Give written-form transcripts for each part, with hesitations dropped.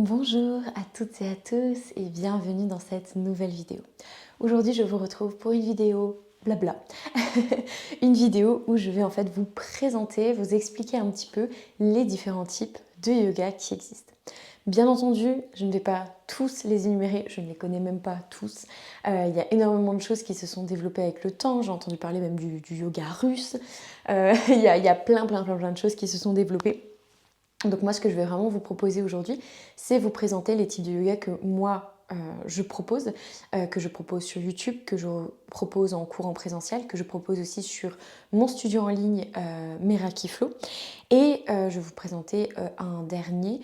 Bonjour à toutes et à tous et bienvenue dans cette nouvelle vidéo. Aujourd'hui je vous retrouve pour une vidéo blabla, une vidéo où je vais en fait vous présenter, vous expliquer un petit peu les différents types de yoga qui existent. Bien entendu, je ne vais pas tous les énumérer, je ne les connais même pas tous. Il y a énormément de choses qui se sont développées avec le temps, j'ai entendu parler même du yoga russe. Il y a plein de choses qui se sont développées. Donc moi, ce que je vais vraiment vous proposer aujourd'hui, c'est vous présenter les types de yoga que moi, je propose, que je propose sur YouTube, que je propose en cours en présentiel, que je propose aussi sur mon studio en ligne Meraki Flow. Et je vais vous présenter un dernier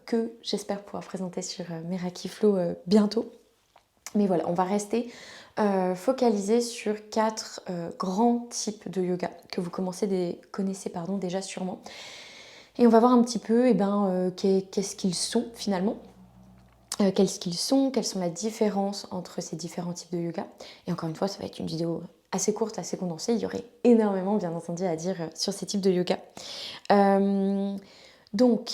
que j'espère pouvoir présenter sur Meraki Flow bientôt. Mais voilà, on va rester focalisé sur 4 grands types de yoga que vous connaissez déjà sûrement. Et on va voir un petit peu qu'est-ce qu'ils sont finalement, quels sont la différence entre ces différents types de yoga. Et encore une fois, ça va être une vidéo assez courte, assez condensée. Il y aurait énormément, bien entendu, à dire sur ces types de yoga. Donc,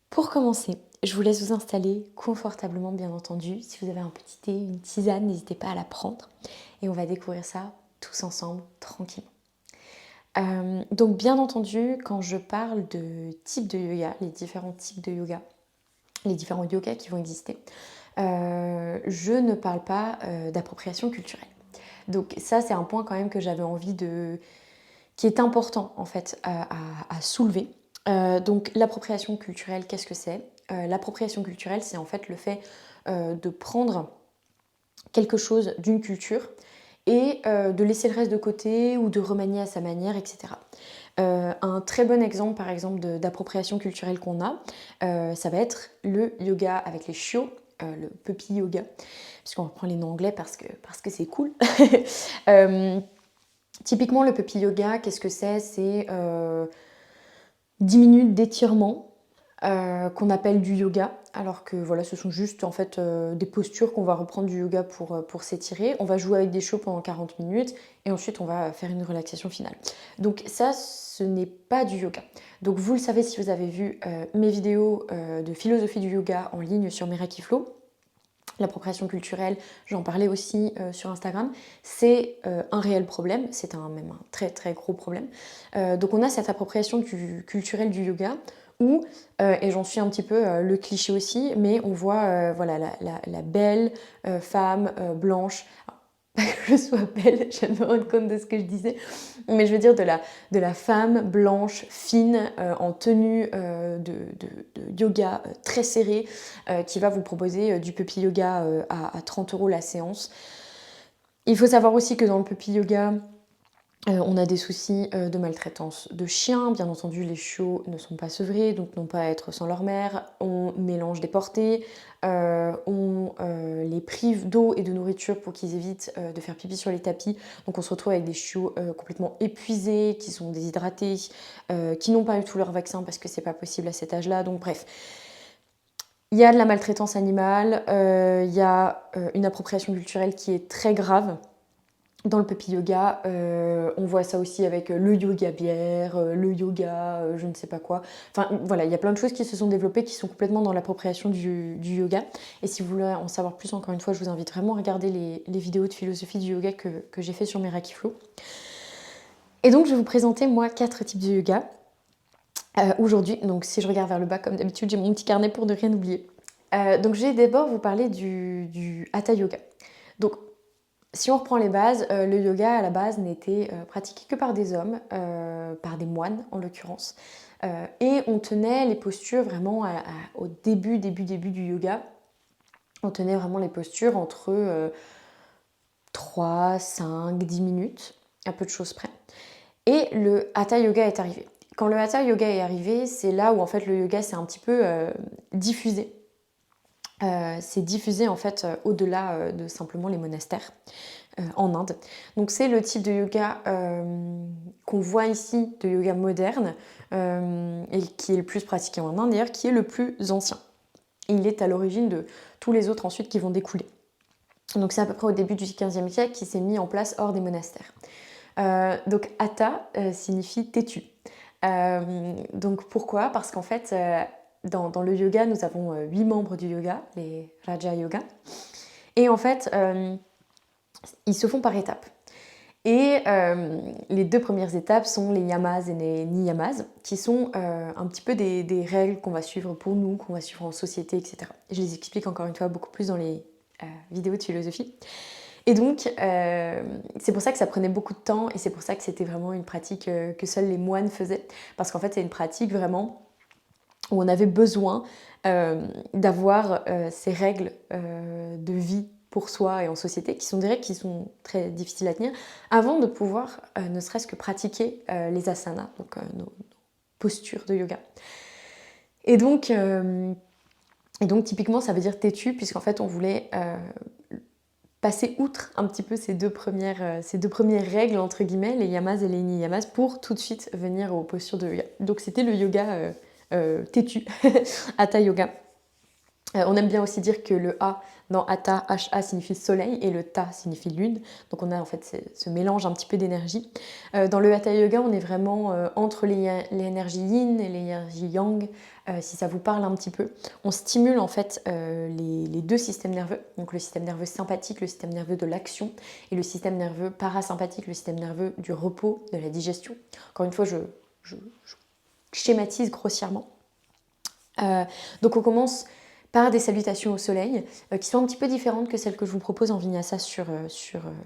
pour commencer, je vous laisse vous installer confortablement, bien entendu. Si vous avez un petit thé, une tisane, n'hésitez pas à la prendre. Et on va découvrir ça tous ensemble, tranquillement. Donc bien entendu, quand je parle de types de yoga, les différents types de yoga, les différents yogas qui vont exister, je ne parle pas d'appropriation culturelle. Donc ça, c'est un point quand même que j'avais envie qui est important en fait à soulever. Donc l'appropriation culturelle, qu'est-ce que c'est? L'appropriation culturelle, c'est en fait le fait de prendre quelque chose d'une culture et de laisser le reste de côté ou de remanier à sa manière, etc. Un très bon exemple, par exemple, d'appropriation culturelle qu'on a, ça va être le yoga avec les chiots, le puppy yoga, puisqu'on reprend les noms anglais parce que c'est cool. Typiquement, le puppy yoga, qu'est-ce que c'est? C'est 10 minutes d'étirement qu'on appelle du yoga, alors que voilà, ce sont juste en fait des postures qu'on va reprendre du yoga pour s'étirer. On va jouer avec des chiots pendant 40 minutes et ensuite on va faire une relaxation finale. Donc ça, ce n'est pas du yoga. Donc vous le savez si vous avez vu mes vidéos de philosophie du yoga en ligne sur Meraki Flow. L'appropriation culturelle, j'en parlais aussi sur Instagram, c'est un réel problème, c'est même un très très gros problème. Donc on a cette appropriation culturelle du yoga où, et j'en suis un petit peu le cliché aussi, mais on voit voilà, la belle femme blanche, pas que je sois belle, je viens de me rendre compte de ce que je disais, mais je veux dire de la femme blanche, fine, en tenue de yoga très serrée, qui va vous proposer du puppy yoga à 30 € la séance. Il faut savoir aussi que dans le puppy yoga, on a des soucis de maltraitance de chiens. Bien entendu, les chiots ne sont pas sevrés, donc n'ont pas à être sans leur mère. On mélange des portées, on les prive d'eau et de nourriture pour qu'ils évitent de faire pipi sur les tapis. Donc on se retrouve avec des chiots complètement épuisés, qui sont déshydratés, qui n'ont pas eu tout leur vaccin parce que c'est pas possible à cet âge-là. Donc bref, il y a de la maltraitance animale, il y a une appropriation culturelle qui est très grave. Dans le puppy yoga, on voit ça aussi avec le yoga bière, le yoga je ne sais pas quoi. Enfin voilà, il y a plein de choses qui se sont développées qui sont complètement dans l'appropriation du yoga. Et si vous voulez en savoir plus, encore une fois, je vous invite vraiment à regarder les vidéos de philosophie du yoga que j'ai fait sur Meraki Flow. Et donc je vais vous présenter moi 4 types de yoga aujourd'hui. Donc si je regarde vers le bas comme d'habitude, j'ai mon petit carnet pour ne rien oublier. Donc je vais d'abord vous parler du Hatha Yoga. Donc si on reprend les bases, le yoga à la base n'était pratiqué que par des hommes, par des moines en l'occurrence. Et on tenait les postures vraiment au début du yoga. On tenait vraiment les postures entre 3, 5, 10 minutes, à peu de choses près. Et le Hatha Yoga est arrivé. Quand le Hatha Yoga est arrivé, c'est là où en fait le yoga s'est un petit peu diffusé. C'est diffusé en fait au-delà de simplement les monastères. En Inde. Donc c'est le type de yoga qu'on voit ici, de yoga moderne, et qui est le plus pratiqué en Inde d'ailleurs, qui est le plus ancien. Et il est à l'origine de tous les autres ensuite qui vont découler. Donc c'est à peu près au début du XVe siècle qui s'est mis en place hors des monastères. Donc Hatha signifie têtu. Donc pourquoi? Parce qu'en fait dans le yoga, nous avons 8 membres du yoga, les Raja Yoga. Et en fait, ils se font par étapes. Et les 2 premières étapes sont les yamas et les niyamas, qui sont un petit peu des règles qu'on va suivre pour nous, qu'on va suivre en société, etc. Et je les explique encore une fois beaucoup plus dans les vidéos de philosophie. Et donc, c'est pour ça que ça prenait beaucoup de temps et c'est pour ça que c'était vraiment une pratique que seuls les moines faisaient. Parce qu'en fait, c'est une pratique vraiment où on avait besoin d'avoir ces règles de vie pour soi et en société, qui sont des règles qui sont très difficiles à tenir, avant de pouvoir ne serait-ce que pratiquer les asanas, donc nos postures de yoga. Et donc, typiquement, ça veut dire têtu, puisqu'en fait, on voulait passer outre un petit peu ces deux premières règles, entre guillemets, les yamas et les niyamas, pour tout de suite venir aux postures de yoga. Donc c'était le yoga têtu, Hatha Yoga. On aime bien aussi dire que le A dans Hatha, H-A signifie soleil et le Ta signifie lune. Donc on a en fait ce mélange un petit peu d'énergie. Dans le Hatha Yoga, on est vraiment entre l'énergie yin et l'énergie yang, si ça vous parle un petit peu. On stimule en fait les 2 systèmes nerveux, donc le système nerveux sympathique, le système nerveux de l'action, et le système nerveux parasympathique, le système nerveux du repos, de la digestion. Encore une fois, je schématise grossièrement. Donc on commence par des salutations au soleil, qui sont un petit peu différentes que celles que je vous propose en Vinyasa sur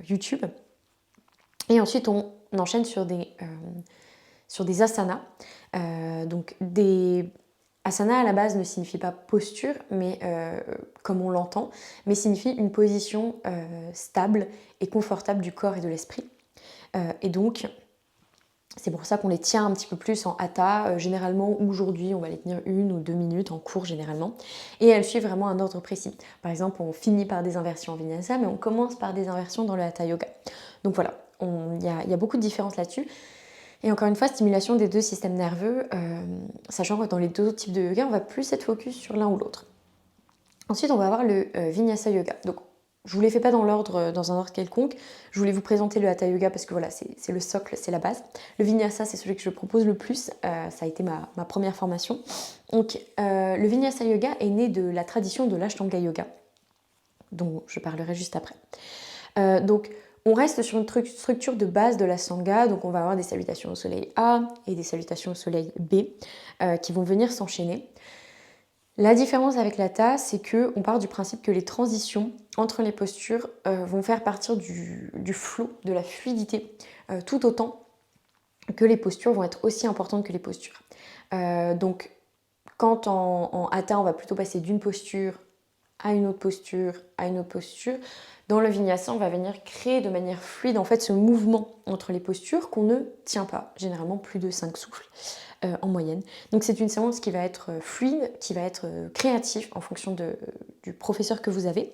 YouTube. Et ensuite, on enchaîne sur des asanas. Donc, des asanas à la base ne signifie pas posture, mais comme on l'entend, mais signifie une position stable et confortable du corps et de l'esprit. Et donc, c'est pour ça qu'on les tient un petit peu plus en hatha. Généralement, aujourd'hui, on va les tenir 1 ou 2 minutes en cours généralement. Et elles suivent vraiment un ordre précis. Par exemple, on finit par des inversions en vinyasa, mais on commence par des inversions dans le hatha yoga. Donc voilà, il y a beaucoup de différences là-dessus. Et encore une fois, stimulation des 2 systèmes nerveux, sachant que dans les 2 autres types de yoga, on va plus être focus sur l'un ou l'autre. Ensuite, on va avoir le Vinyasa Yoga. Donc, je ne vous les fais pas dans un ordre quelconque. Je voulais vous présenter le Hatha Yoga parce que voilà, c'est le socle, c'est la base. Le Vinyasa, c'est celui que je propose le plus. Ça a été ma première formation. Donc, le Vinyasa Yoga est né de la tradition de l'Ashtanga Yoga, dont je parlerai juste après. Donc, on reste sur une structure de base de l'Ashtanga. Donc, on va avoir des salutations au soleil A et des salutations au soleil B qui vont venir s'enchaîner. La différence avec l'Hatha, c'est qu'on part du principe que les transitions entre les postures vont faire partir du flow, de la fluidité, tout autant que les postures vont être aussi importantes que les postures. Donc, quand en Hatha, on va plutôt passer d'une posture à une autre posture, à une autre posture, dans le Vinyasa, on va venir créer de manière fluide en fait ce mouvement entre les postures qu'on ne tient pas, généralement plus de 5 souffles. En moyenne. Donc c'est une séance qui va être fluide, qui va être créative en fonction du professeur que vous avez.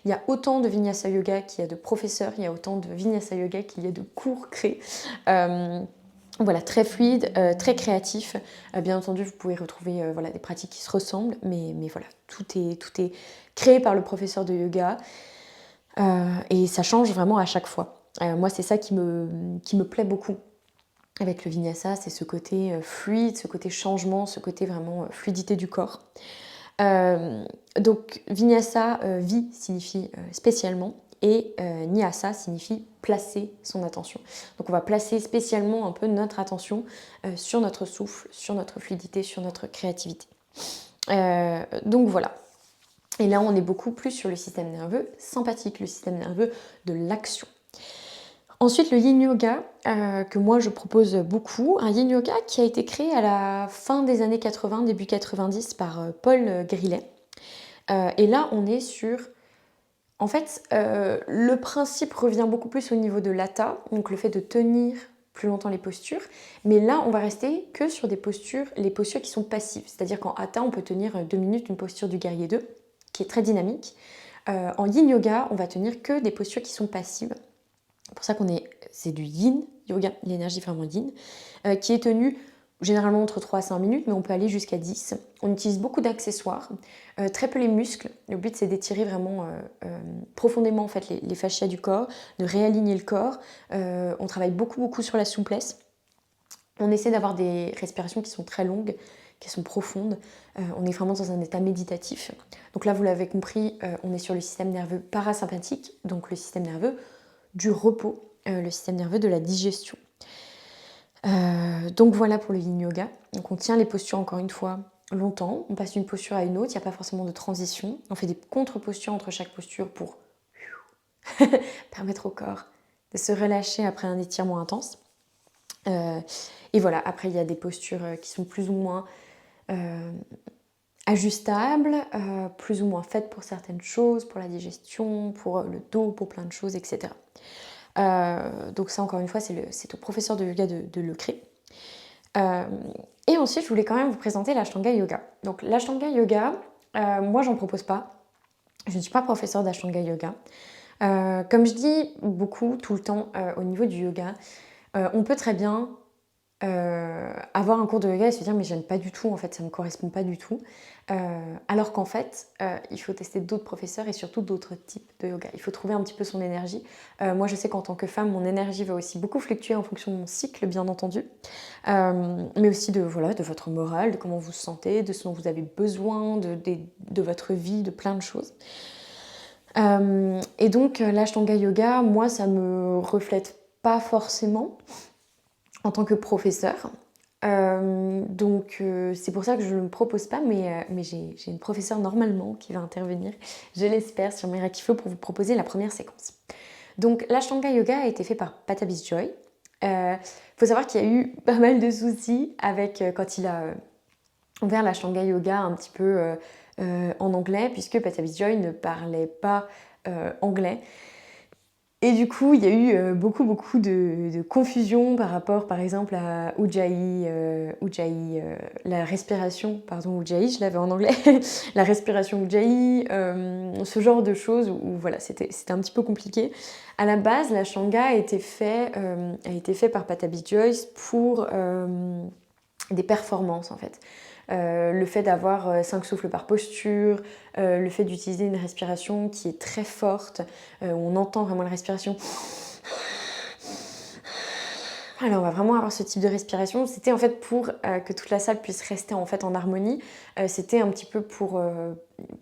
Il y a autant de Vinyasa Yoga qu'il y a de professeurs, il y a autant de Vinyasa Yoga qu'il y a de cours créés. Voilà, très fluide, très créatif. Bien entendu, vous pouvez retrouver des pratiques qui se ressemblent, mais voilà, tout est créé par le professeur de yoga et ça change vraiment à chaque fois. Moi, c'est ça qui me plaît beaucoup avec le Vinyasa, c'est ce côté fluide, ce côté changement, ce côté vraiment fluidité du corps. Donc Vinyasa, vie signifie spécialement, et Nyasa signifie placer son attention. Donc on va placer spécialement un peu notre attention sur notre souffle, sur notre fluidité, sur notre créativité. Donc voilà. Et là on est beaucoup plus sur le système nerveux sympathique, le système nerveux de l'action. Ensuite, le Yin Yoga, que moi je propose beaucoup, un Yin Yoga qui a été créé à la fin des années 80, début 90 par Paul Grillet. Et là, on est sur... En fait, le principe revient beaucoup plus au niveau de l'Hatha, donc le fait de tenir plus longtemps les postures, mais là, on va rester que sur les postures qui sont passives. C'est-à-dire qu'en Hatha, on peut tenir 2 minutes une posture du guerrier 2, qui est très dynamique. En Yin Yoga, on va tenir que des postures qui sont passives. C'est pour ça c'est du yin yoga, l'énergie vraiment yin, qui est tenue généralement entre 3 à 5 minutes, mais on peut aller jusqu'à 10. On utilise beaucoup d'accessoires, très peu les muscles. Le but, c'est d'étirer vraiment profondément en fait, les fascias du corps, de réaligner le corps. On travaille beaucoup sur la souplesse. On essaie d'avoir des respirations qui sont très longues, qui sont profondes. On est vraiment dans un état méditatif. Donc là, vous l'avez compris, on est sur le système nerveux parasympathique, donc le système nerveux du repos, le système nerveux de la digestion. Donc voilà pour le yin yoga. Donc on tient les postures encore une fois longtemps, on passe d'une posture à une autre, il n'y a pas forcément de transition. On fait des contre-postures entre chaque posture pour permettre au corps de se relâcher après un étirement intense. Et voilà, après il y a des postures qui sont plus ou moins ajustables, plus ou moins faites pour certaines choses, pour la digestion, pour le dos, pour plein de choses, etc. Donc ça encore une fois c'est au professeur de yoga de le créer. Et ensuite je voulais quand même vous présenter l'Ashtanga Yoga. Donc l'Ashtanga Yoga, moi j'en propose pas, je ne suis pas professeure d'Ashtanga Yoga. Comme je dis beaucoup tout le temps au niveau du yoga, on peut très bien avoir un cours de yoga et se dire mais j'aime pas du tout, en fait ça me correspond pas du tout, alors qu'en fait il faut tester d'autres professeurs et surtout d'autres types de yoga. Il faut trouver un petit peu son énergie. Moi je sais qu'en tant que femme mon énergie va aussi beaucoup fluctuer en fonction de mon cycle bien entendu, mais aussi de votre morale, de comment vous vous sentez, de ce dont vous avez besoin, de votre vie, de plein de choses. Et donc l'Ashtanga Yoga, moi ça me reflète pas forcément en tant que professeur. Donc c'est pour ça que je ne le propose pas, mais j'ai une professeure normalement qui va intervenir, je l'espère, sur Miraculeux pour vous proposer la première séquence. Donc l'Ashtanga Yoga a été fait par Pattabhi Joy. Faut savoir qu'il y a eu pas mal de soucis avec quand il a ouvert l'Ashtanga Yoga un petit peu en anglais, puisque Pattabhi Joy ne parlait pas anglais. Et du coup, il y a eu beaucoup de confusion par rapport, par exemple, à Ujjayi, la respiration, pardon, Ujjayi, je l'avais en anglais, la respiration Ujjayi, ce genre de choses où voilà, c'était un petit peu compliqué. À la base, l'Ashtanga a été fait par Pattabhi Jois pour des performances en fait. Le fait d'avoir 5 souffles par posture, le fait d'utiliser une respiration qui est très forte, où on entend vraiment la respiration. Alors on va vraiment avoir ce type de respiration. C'était en fait pour que toute la salle puisse rester en fait en harmonie. C'était un petit peu pour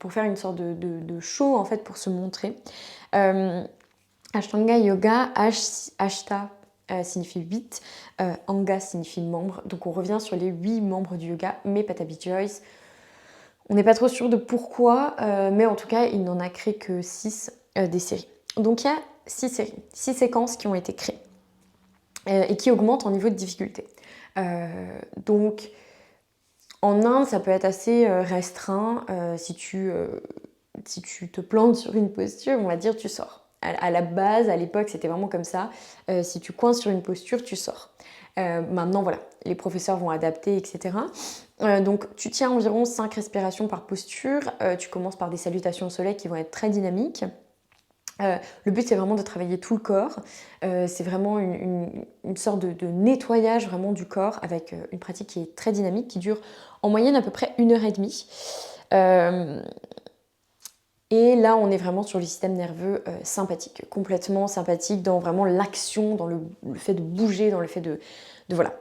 faire une sorte de show en fait, pour se montrer. Ashtanga Yoga, Ashta signifie 8, Anga signifie membre, donc on revient sur les 8 membres du yoga, mais Pattabhi Jois, on n'est pas trop sûr de pourquoi, mais en tout cas il n'en a créé que 6 des séries. Donc il y a 6 séries, 6 séquences qui ont été créées et qui augmentent en niveau de difficulté. Donc en Inde ça peut être assez restreint, si tu te plantes sur une posture, on va dire tu sors. À la base, à l'époque, c'était vraiment comme ça. Si tu coinces sur une posture, tu sors. Maintenant, voilà, les professeurs vont adapter, etc. Donc, tu tiens environ 5 respirations par posture. Tu commences par des salutations au soleil qui vont être très dynamiques. Le but, c'est vraiment de travailler tout le corps. C'est vraiment une sorte de nettoyage vraiment du corps avec une pratique qui est très dynamique, qui dure en moyenne à peu près 1h30. Et là, on est vraiment sur le système nerveux sympathique, complètement sympathique dans vraiment l'action, dans le fait de bouger, dans le fait de voilà.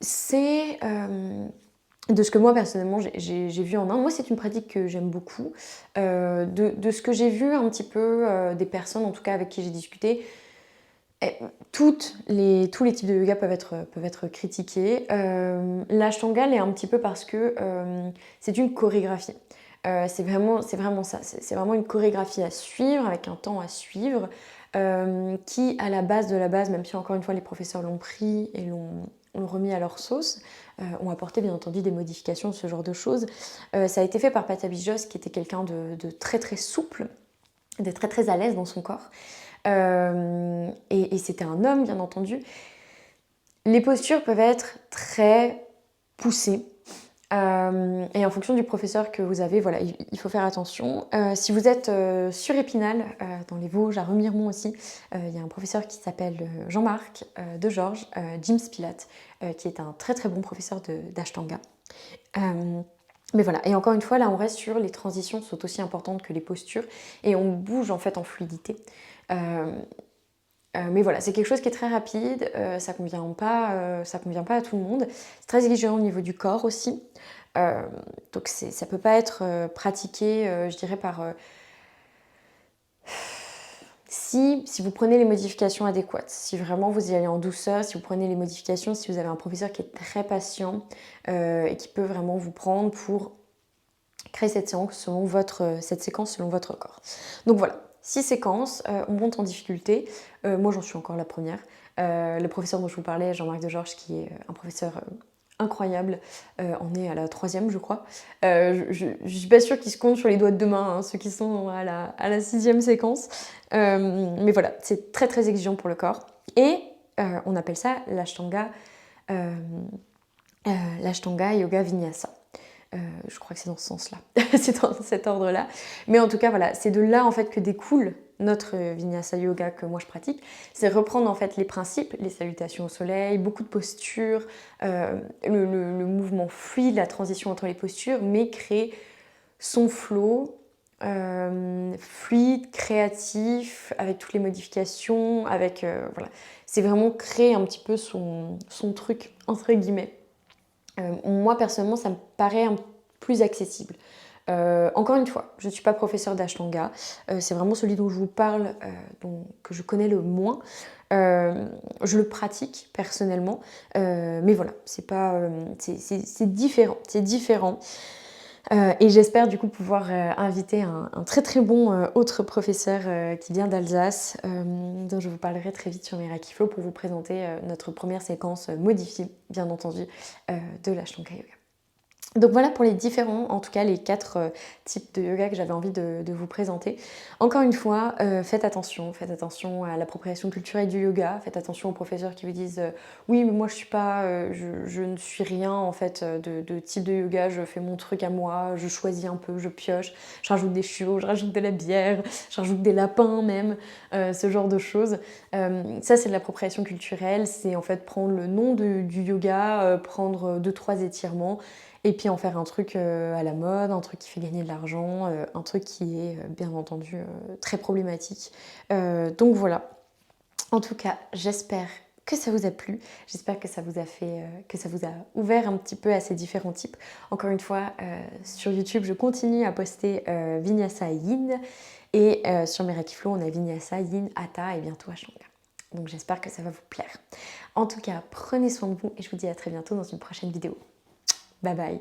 C'est de ce que moi, personnellement, j'ai vu en Inde. Moi, c'est une pratique que j'aime beaucoup. De ce que j'ai vu un petit peu des personnes, en tout cas avec qui j'ai discuté, tous les types de yoga peuvent être critiqués. L'Ashtanga l'est un petit peu parce que c'est une chorégraphie. C'est vraiment ça, c'est vraiment une chorégraphie à suivre, avec un temps à suivre, qui à la base de la base, même si encore une fois les professeurs l'ont pris et l'ont remis à leur sauce, ont apporté bien entendu des modifications, ce genre de choses. Ça a été fait par Pattabhi Jois, qui était quelqu'un de très très souple, de très très à l'aise dans son corps. Et c'était un homme, bien entendu. Les postures peuvent être très poussées. Et en fonction du professeur que vous avez, voilà, il faut faire attention. Si vous êtes sur Épinal, dans les Vosges, à Remiremont aussi, il y a un professeur qui s'appelle Jean-Marc de Georges, Jim Spilat, qui est un très très bon professeur d'Ashtanga. Mais voilà, et encore une fois, là on reste sur les transitions sont aussi importantes que les postures, et on bouge en fait en fluidité. Mais voilà, c'est quelque chose qui est très rapide, ça convient pas à tout le monde. C'est très exigeant au niveau du corps aussi. Euh, donc ça peut pas être pratiqué, je dirais, si vous prenez les modifications adéquates, si vraiment vous y allez en douceur, si vous prenez les modifications, si vous avez un professeur qui est très patient et qui peut vraiment vous prendre pour créer cette séquence selon votre corps. Donc voilà, 6 séquences, on monte en difficulté. Moi j'en suis encore la première. Le professeur dont je vous parlais, Jean-Marc Degeorges, qui est un professeur incroyable, on est à la 3e je crois. Je suis pas sûre qu'ils se comptent sur les doigts de deux mains, hein, ceux qui sont à la 6e séquence. Mais voilà, c'est très très exigeant pour le corps. Et on appelle ça l'Ashtanga Yoga Vinyasa. Je crois que c'est dans ce sens-là, c'est dans cet ordre-là. Mais en tout cas, voilà, c'est de là en fait que découle notre Vinyasa Yoga que moi je pratique. C'est reprendre en fait les principes, les salutations au soleil, beaucoup de postures, le mouvement fluide, la transition entre les postures, mais créer son flow fluide, créatif, avec toutes les modifications, avec voilà. C'est vraiment créer un petit peu son truc, entre guillemets. Moi, personnellement, ça me paraît plus accessible. Encore une fois, je ne suis pas professeure d'Ashtanga. C'est vraiment celui dont je vous parle, que je connais le moins. Je le pratique personnellement. Mais voilà, c'est différent. C'est différent. Et j'espère du coup pouvoir inviter un très très bon autre professeur qui vient d'Alsace, dont je vous parlerai très vite sur Merakiflow pour vous présenter notre première séquence modifiée, bien entendu, de l'Ashtanga Yoga. Donc voilà pour les différents, en tout cas les 4 types de yoga que j'avais envie de vous présenter. Encore une fois, faites attention à l'appropriation culturelle du yoga, faites attention aux professeurs qui vous disent oui mais moi je ne suis rien en fait de type de yoga, je fais mon truc à moi, je choisis un peu, je pioche, je rajoute des chiots, je rajoute de la bière, je rajoute des lapins même, ce genre de choses. Ça c'est de l'appropriation culturelle, c'est en fait prendre le nom du yoga, prendre 2-3 étirements, et puis en faire un truc à la mode, un truc qui fait gagner de l'argent, un truc qui est bien entendu très problématique. Donc voilà. En tout cas, j'espère que ça vous a plu, j'espère que ça vous a ouvert un petit peu à ces différents types. Encore une fois, sur YouTube, je continue à poster Vinyasa Yin, et sur Merakiflow, on a Vinyasa, Yin, Hatha et bientôt Ashtanga. Donc j'espère que ça va vous plaire. En tout cas, prenez soin de vous et je vous dis à très bientôt dans une prochaine vidéo. Bye bye.